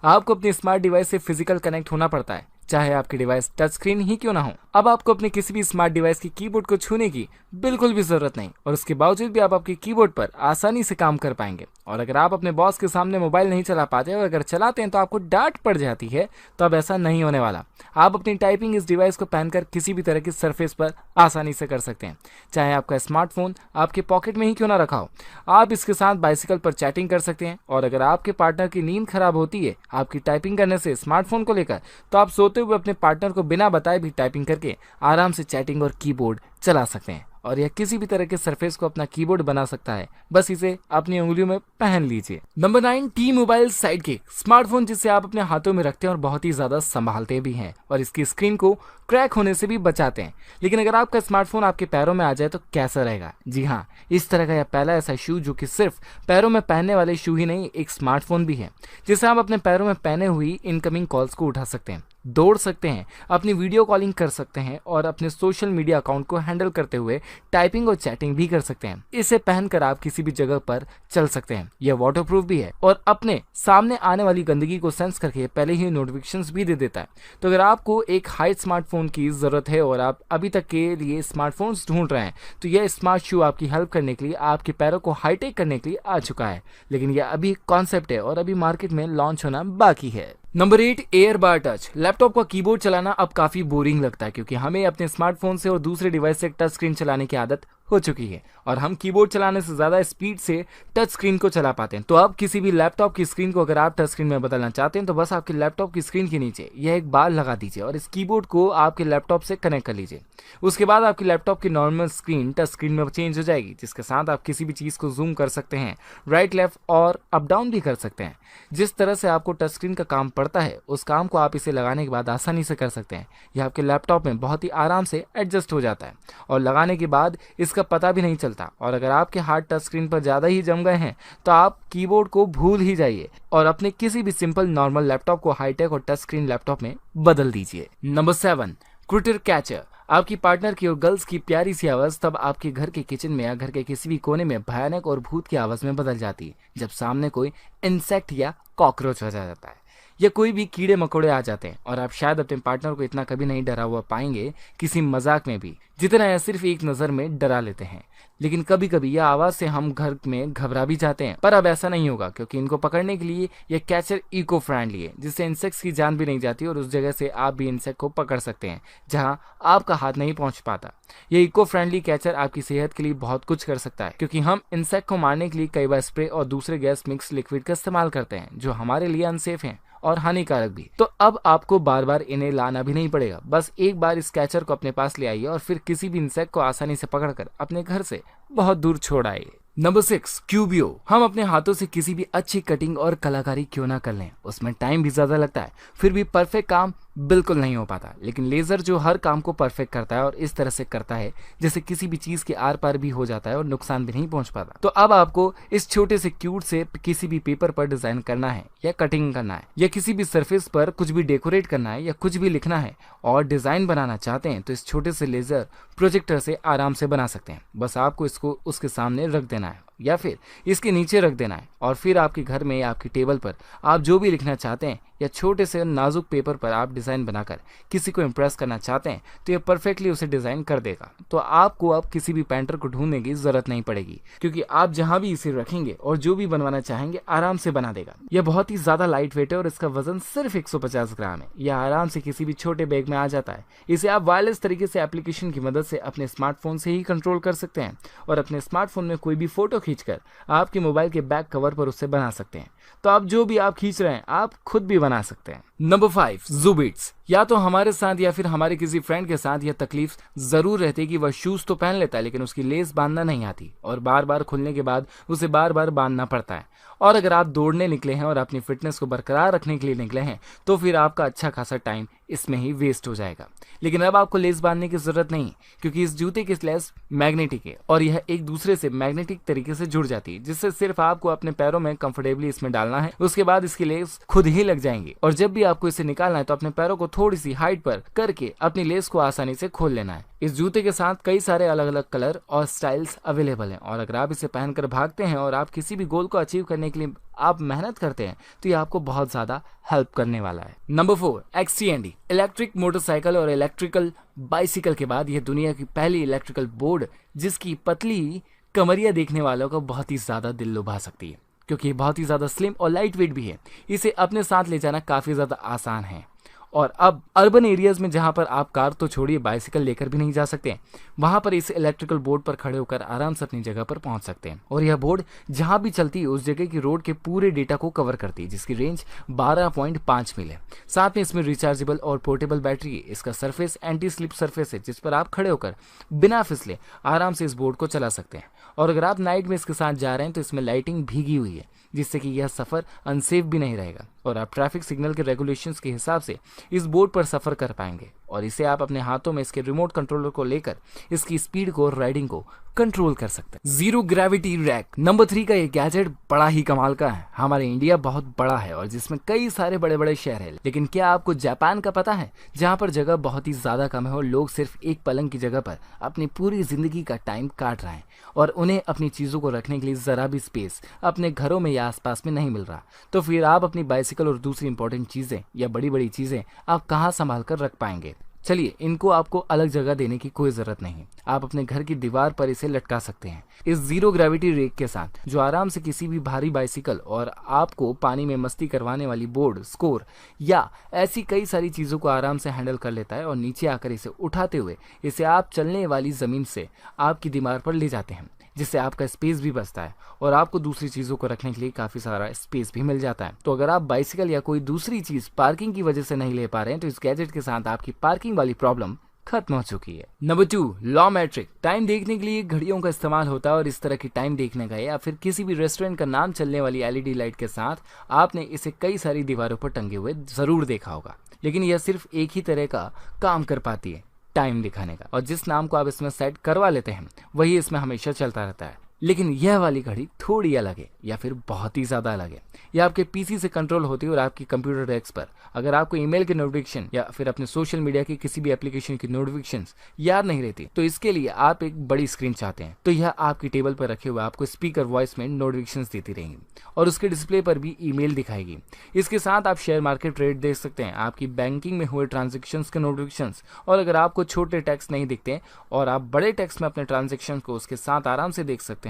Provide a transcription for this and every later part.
आपको अपने smart device से फिजिकल कनेक्ट होना पड़ता है, चाहे आपकी डिवाइस टच स्क्रीन ही क्यों ना हो। अब आपको अपने किसी भी स्मार्ट डिवाइस की कीबोर्ड को छूने की बिल्कुल भी जरूरत नहीं, और उसके बावजूद भी आप आपके कीबोर्ड पर आसानी से काम कर पाएंगे। और अगर आप अपने बॉस के सामने मोबाइल नहीं चला पाते, और अगर चलाते हैं तो आपको डांट पड़ जाती है, तो अब ऐसा नहीं होने वाला। आप अपनी टाइपिंग इस डिवाइस को पहनकर किसी भी तरह की सरफेस पर आसानी से कर सकते हैं, चाहे आपका स्मार्टफोन आपके पॉकेट में ही क्यों ना रखा हो। आप इसके साथ बाइसिकल पर चैटिंग कर सकते हैं, और अगर आपके पार्टनर की नींद खराब होती है आपकी टाइपिंग करने से स्मार्टफोन को लेकर, तो आप सोते हुए अपने पार्टनर को बिना बताए भी टाइपिंग करके आराम से चैटिंग और कीबोर्ड चला सकते हैं। और यह किसी भी तरह के सरफेस को अपना कीबोर्ड बना सकता है, बस इसे अपनी उंगलियों में पहन लीजिए। नंबर 9, टी मोबाइल साइडकिक स्मार्टफोन, जिसे आप अपने हाथों में रखते हैं और बहुत ही ज्यादा संभालते भी हैं, और इसकी स्क्रीन को क्रैक होने से भी बचाते हैं। लेकिन अगर आपका स्मार्टफोन आपके पैरों में आ जाए तो कैसा रहेगा? जी हाँ, इस तरह का यह पहला ऐसा शू जो कि सिर्फ पैरों में पहनने वाले शू ही नहीं, एक स्मार्टफोन भी है, जिसे आप अपने पैरों में पहने हुई इनकमिंग कॉल्स को उठा सकते हैं, दौड़ सकते हैं, अपनी वीडियो कॉलिंग कर सकते हैं, और अपने सोशल मीडिया अकाउंट को हैंडल करते हुए टाइपिंग और चैटिंग भी कर सकते हैं। इसे पहनकर आप किसी भी जगह पर चल सकते हैं। यह वाटरप्रूफ भी है और अपने सामने आने वाली गंदगी को सेंस करके पहले ही नोटिफिकेशंस भी दे देता है। तो अगर आपको एक हाई स्मार्टफोन की जरूरत है और आप अभी तक के लिए स्मार्टफोन्स ढूंढ रहे हैं, तो यह स्मार्ट शू आपकी हेल्प करने के लिए, आपके पैरों को हाईटेक करने के लिए आ चुका है। लेकिन यह अभी कॉन्सेप्ट है और अभी मार्केट में लॉन्च होना बाकी है। Number 8, AirBar touch. लैपटॉप का कीबोर्ड चलाना अब काफी बोरिंग लगता है, क्योंकि हमें अपने स्मार्टफोन से और दूसरे डिवाइस से टच स्क्रीन चलाने की आदत हो चुकी है, और हम कीबोर्ड चलाने से ज्यादा स्पीड से टच स्क्रीन को चला पाते हैं। तो अब किसी भी लैपटॉप की स्क्रीन को अगर आप टच स्क्रीन में बदलना चाहते हैं, तो बस आपके लैपटॉप की स्क्रीन के नीचे यह एक बार लगा दीजिए और इस कीबोर्ड को आपके लैपटॉप से कनेक्ट कर लीजिए। उसके बाद आपकी लैपटॉप की नॉर्मल स्क्रीन टच स्क्रीन में चेंज हो जाएगी, जिसके साथ आप किसी भी चीज को जूम कर सकते हैं, राइट लेफ्ट और अप डाउन भी कर सकते हैं। जिस तरह से आपको टच स्क्रीन का काम पड़ता है, उस काम को आप इसे लगाने के बाद आसानी से कर सकते हैं। यह आपके लैपटॉप में बहुत ही आराम से एडजस्ट हो जाता है, और लगाने के बाद इसका पता भी नहीं चलता। और अगर आपके हाथ टच स्क्रीन पर ज्यादा ही जम गए हैं, तो आप कीबोर्ड को भूल ही जाइए और अपने किसी भी सिंपल नॉर्मल लैपटॉप को हाईटेक और टच स्क्रीन लैपटॉप में बदल दीजिए। Number 7, critter catcher. आपकी पार्टनर की और गर्ल्स की प्यारी सी आवाज तब आपके घर के किचन में या घर के किसी भी कोने में भयानक और भूत की आवाज में बदल जाती है, जब सामने कोई इंसेक्ट या कॉकरोच हो जाता है, या कोई भी कीड़े मकोड़े आ जाते हैं। और आप शायद अपने पार्टनर को इतना कभी नहीं डरा हुआ पाएंगे किसी मजाक में भी, जितना यह सिर्फ एक नजर में डरा लेते हैं। लेकिन कभी कभी यह आवाज से हम घर में घबरा भी जाते हैं, पर अब ऐसा नहीं होगा, क्योंकि इनको पकड़ने के लिए यह कैचर इको फ्रेंडली है, जिससे इंसेक्ट्स की जान भी नहीं जाती, और उस जगह से आप भी इंसेक्ट को पकड़ सकते हैं जहां आपका हाथ नहीं पहुंच पाता। ये इको फ्रेंडली कैचर आपकी सेहत के लिए बहुत कुछ कर सकता है, क्योंकि हम इंसेक्ट को मारने के लिए कई बार स्प्रे और दूसरे गैस मिक्स लिक्विड का इस्तेमाल करते हैं, जो हमारे लिए अनसेफ हैं और हानिकारक भी। तो अब आपको बार बार इन्हें लाना भी नहीं पड़ेगा, बस एक बार इस कैचर को अपने पास ले आइए और फिर किसी भी इंसेक्ट को आसानी से पकड़कर अपने घर से बहुत दूर छोड़ आइए। नंबर 6, क्यूबियो। हम अपने हाथों से किसी भी अच्छी कटिंग और कलाकारी क्यों ना कर लें, उसमें टाइम भी ज्यादा लगता है, फिर भी परफेक्ट काम बिल्कुल नहीं हो पाता। लेकिन लेजर जो हर काम को परफेक्ट करता है और इस तरह से करता है जैसे किसी भी चीज के आर पार भी हो जाता है और नुकसान भी नहीं पहुंच पाता। तो अब आपको इस छोटे से क्यूट से किसी भी पेपर पर डिजाइन करना है, या कटिंग करना है, या किसी भी सरफेस पर कुछ भी डेकोरेट करना है, या कुछ भी लिखना है और डिजाइन बनाना चाहते हैं, तो इस छोटे से लेजर प्रोजेक्टर से आराम से बना सकते हैं। बस आपको इसको उसके सामने रख देना है या फिर इसके नीचे रख देना है, और फिर आपके घर में या आपकी टेबल पर आप जो भी लिखना चाहते हैं या छोटे से नाजुक पेपर पर आप डिजाइन बनाकर किसी को इम्प्रेस करना चाहते हैं, तो ये परफेक्टली उसे डिजाइन कर देगा। तो आपको अब किसी भी पेंटर को ढूंढने की जरूरत नहीं पड़ेगी, क्योंकि आप जहां भी इसे रखेंगे और जो भी बनवाना चाहेंगे आराम से बना देगा। यह बहुत ही ज्यादा लाइट वेट है और इसका वजन सिर्फ 150 ग्राम है। यह आराम से किसी भी छोटे बैग में आ जाता है। इसे आप वायरलेस तरीके से एप्लीकेशन की मदद से अपने स्मार्टफोन से ही कंट्रोल कर सकते हैं, और अपने स्मार्टफोन में कोई भी फोटो खींचकर आपके मोबाइल के बैक कवर पर उससे बना सकते हैं। तो आप जो भी आप खींच रहे हैं आप खुद भी बना सकते हैं। नंबर 5, ज़ुबिट्स। या तो हमारे साथ या फिर हमारे किसी फ्रेंड के साथ यह तकलीफ जरूर रहती है कि वह शूज तो पहन लेता है, लेकिन उसकी लेस बांधना नहीं आती और बार बार खुलने के बाद उसे बार बार बांधना पड़ता है। और अगर आप दौड़ने निकले हैं और अपनी फिटनेस को बरकरार रखने के लिए निकले हैं, तो फिर आपका अच्छा खासा टाइम इसमें ही वेस्ट हो जाएगा। लेकिन अब आपको लेस बांधने की जरूरत नहीं, क्योंकि इस जूते की लेस मैग्नेटिक है और यह एक दूसरे से मैग्नेटिक तरीके से जुड़ जाती है, जिससे सिर्फ आपको अपने पैरों में कंफर्टेबली इसमें डालना है। उसके बाद इसकी लेस खुद ही लग जाएंगी, और जब भी आपको इसे निकालना है तो अपने पैरों को थोड़ी सी हाइट पर करके अपनी लेस को आसानी से खोल लेना है। इस जूते के साथ कई सारे अलग अलग कलर और स्टाइल्स अवेलेबल हैं, और अगर आप इसे पहनकर भागते हैं और आप किसी भी गोल को अचीव करने के लिए आप मेहनत करते हैं तो ये आपको बहुत ज़्यादा हेल्प करने वाला है। नंबर 4, XCND इलेक्ट्रिक मोटरसाइकिल और इलेक्ट्रिकल बाइसिकल के बाद यह दुनिया की पहली इलेक्ट्रिकल बोर्ड जिसकी पतली कमरिया देखने वालों को बहुत ही ज़्यादा दिल लुभा सकती है, क्योंकि ये बहुत ही ज़्यादा स्लिम और लाइट वेट भी है। इसे अपने साथ ले जाना काफ़ी ज़्यादा आसान है। और अब अर्बन एरियाज में जहां पर आप कार तो छोड़िए बाइसिकल लेकर भी नहीं जा सकते, वहां पर इस इलेक्ट्रिकल बोर्ड पर खड़े होकर आराम से अपनी जगह पर पहुंच सकते हैं। और यह बोर्ड जहां भी चलती है उस जगह की रोड के पूरे डेटा को कवर करती है, जिसकी रेंज 12.5 मील है। साथ में इसमें रिचार्जेबल और पोर्टेबल बैटरी है। इसका सरफेस एंटी स्लिप सरफेस है, जिस पर आप खड़े होकर बिना फिसले आराम से इस बोर्ड को चला सकते हैं। और अगर आप नाइट में इसके साथ जा रहे हैं तो इसमें लाइटिंग भीगी हुई है, जिससे कि यह सफ़र अनसेफ भी नहीं रहेगा और आप ट्रैफिक सिग्नल के रेगुलेशंस के हिसाब से इस बोर्ड पर सफ़र कर पाएंगे। और इसे आप अपने हाथों में इसके रिमोट कंट्रोलर को लेकर इसकी स्पीड को और राइडिंग को कंट्रोल कर सकते हैं। जीरो ग्रेविटी रैक नंबर 3 का ये गैजेट बड़ा ही कमाल का है। हमारे इंडिया बहुत बड़ा है और जिसमें कई सारे बड़े बड़े शहर हैं, लेकिन क्या आपको जापान का पता है, जहाँ पर जगह बहुत ही ज़्यादा कम है और लोग सिर्फ एक पलंग की जगह पर अपनी पूरी ज़िंदगी का टाइम काट रहे हैं और उन्हें अपनी चीज़ों को रखने के लिए ज़रा भी स्पेस अपने घरों में या आसपास में नहीं मिल रहा। तो फिर आप अपनी बाइसिकल और दूसरी इंपॉर्टेंट चीज़ें या बड़ी बड़ी चीज़ें आप कहाँ संभाल कर रख पाएंगे? चलिए, इनको आपको अलग जगह देने की कोई ज़रूरत नहीं। आप अपने घर की दीवार पर इसे लटका सकते हैं इस जीरो ग्रेविटी रेक के साथ, जो आराम से किसी भी भारी बाइसिकल और आपको पानी में मस्ती करवाने वाली बोर्ड, स्कोर या ऐसी कई सारी चीज़ों को आराम से हैंडल कर लेता है। और नीचे आकर इसे उठाते हुए इसे आप चलने वाली ज़मीन से आपकी दीवार पर ले जाते हैं, जिससे आपका स्पेस भी बचता है और आपको दूसरी चीज़ों को रखने के लिए काफ़ी सारा स्पेस भी मिल जाता है। तो अगर आप बाइसिकल या कोई दूसरी चीज़ पार्किंग की वजह से नहीं ले पा रहे हैं तो इस गैजेट के साथ आपकी पार्किंग वाली प्रॉब्लम खत्म हो चुकी है। नंबर 2, लॉ मैट्रिक टाइम देखने के लिए घड़ियों का इस्तेमाल होता है और इस तरह की टाइम देखने का या फिर किसी भी रेस्टोरेंट का नाम चलने वाली LED लाइट के साथ आपने इसे कई सारी दीवारों पर टंगे हुए ज़रूर देखा होगा। लेकिन यह सिर्फ एक ही तरह का काम कर पाती है, टाइम दिखाने का, और जिस नाम को आप इसमें सेट करवा लेते हैं वही इसमें हमेशा चलता रहता है। लेकिन यह वाली घड़ी थोड़ी अलग है या फिर बहुत ही ज़्यादा अलग है। यह आपके पीसी से कंट्रोल होती है और आपकी कंप्यूटर डेस्क पर। अगर आपको ईमेल के नोटिफिकेशन या फिर अपने सोशल मीडिया की किसी भी एप्लीकेशन की नोटिफिकेशंस याद नहीं रहती, तो इसके लिए आप एक बड़ी स्क्रीन चाहते हैं, तो यह आपकी टेबल पर रखे हुए आपको स्पीकर वॉइस में नोटिफिकेशंस देती रहेंगी और उसके डिस्प्ले पर भी ईमेल दिखाएगी। इसके साथ आप शेयर मार्केट रेट देख सकते हैं, आपकी बैंकिंग में हुए ट्रांजेक्शन्स के नोटिफिकेशंस, और अगर आपको छोटे टेक्स्ट नहीं दिखते और आप बड़े टेक्स्ट में अपने ट्रांजेक्शन को उसके साथ आराम से देख सकते हैं।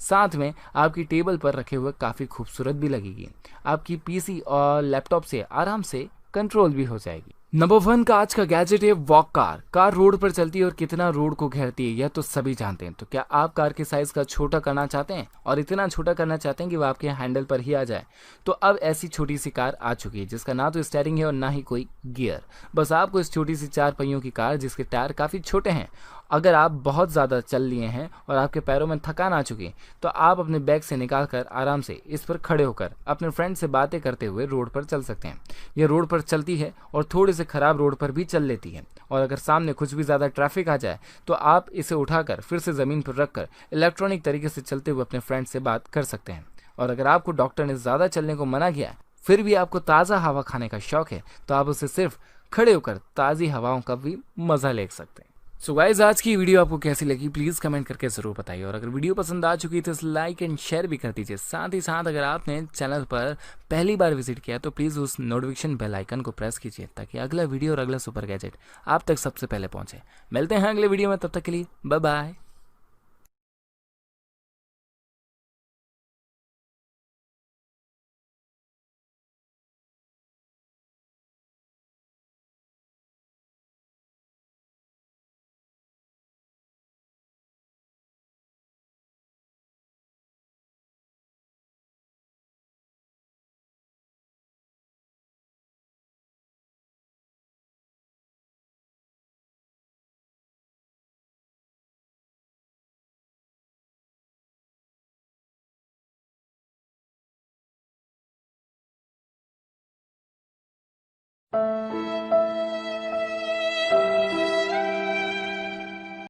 साथ में आपकी टेबल पर रखे हुए काफ़ी खूबसूरत भी लगेगी। आपकी पीसी और लैपटॉप से आराम से कंट्रोल भी हो जाएगी। नंबर 1 का आज का गैजेट है वॉक कार। कार रोड पर चलती है और कितना रोड को घेरती है यह तो सभी जानते हैं। तो क्या आप कार के साइज का छोटा करना चाहते हैं और इतना छोटा करना चाहते हैं कि वह आपके हैंडल पर ही आ जाए? तो अब ऐसी छोटी सी कार आ चुकी है जिसका ना तो स्टीयरिंग है और ना ही कोई गियर। बस आपको इस छोटी सी 4 पहियों की कार जिसके टायर काफ़ी छोटे हैं, अगर आप बहुत ज़्यादा चल लिए हैं और आपके पैरों में थकान आ चुकी है तो आप अपने बैग से निकाल कर आराम से इस पर खड़े होकर अपने फ्रेंड से बातें करते हुए रोड पर चल सकते हैं। यह रोड पर चलती है और थोड़े से ख़राब रोड पर भी चल लेती है। और अगर सामने कुछ भी ज़्यादा ट्रैफिक आ जाए तो आप इसे उठाकर फिर से ज़मीन पर रखकर इलेक्ट्रॉनिक तरीके से चलते हुए अपने फ्रेंड से बात कर सकते हैं। और अगर आपको डॉक्टर ने ज़्यादा चलने को मना किया फिर भी आपको ताज़ा हवा खाने का शौक है तो आप उसे सिर्फ खड़े होकर ताज़ी हवाओं का भी मज़ा ले सकते हैं। सो गाइस, आज की वीडियो आपको कैसी लगी प्लीज़ कमेंट करके ज़रूर बताइए। और अगर वीडियो पसंद आ चुकी है तो इसे लाइक एंड शेयर भी कर दीजिए। साथ ही साथ अगर आपने चैनल पर पहली बार विजिट किया तो प्लीज़ उस नोटिफिकेशन बेल आइकन को प्रेस कीजिए ताकि अगला वीडियो और अगला सुपर गैजेट आप तक सबसे पहले पहुंचे। मिलते हैं अगले वीडियो में, तब तक के लिए बाय बाय।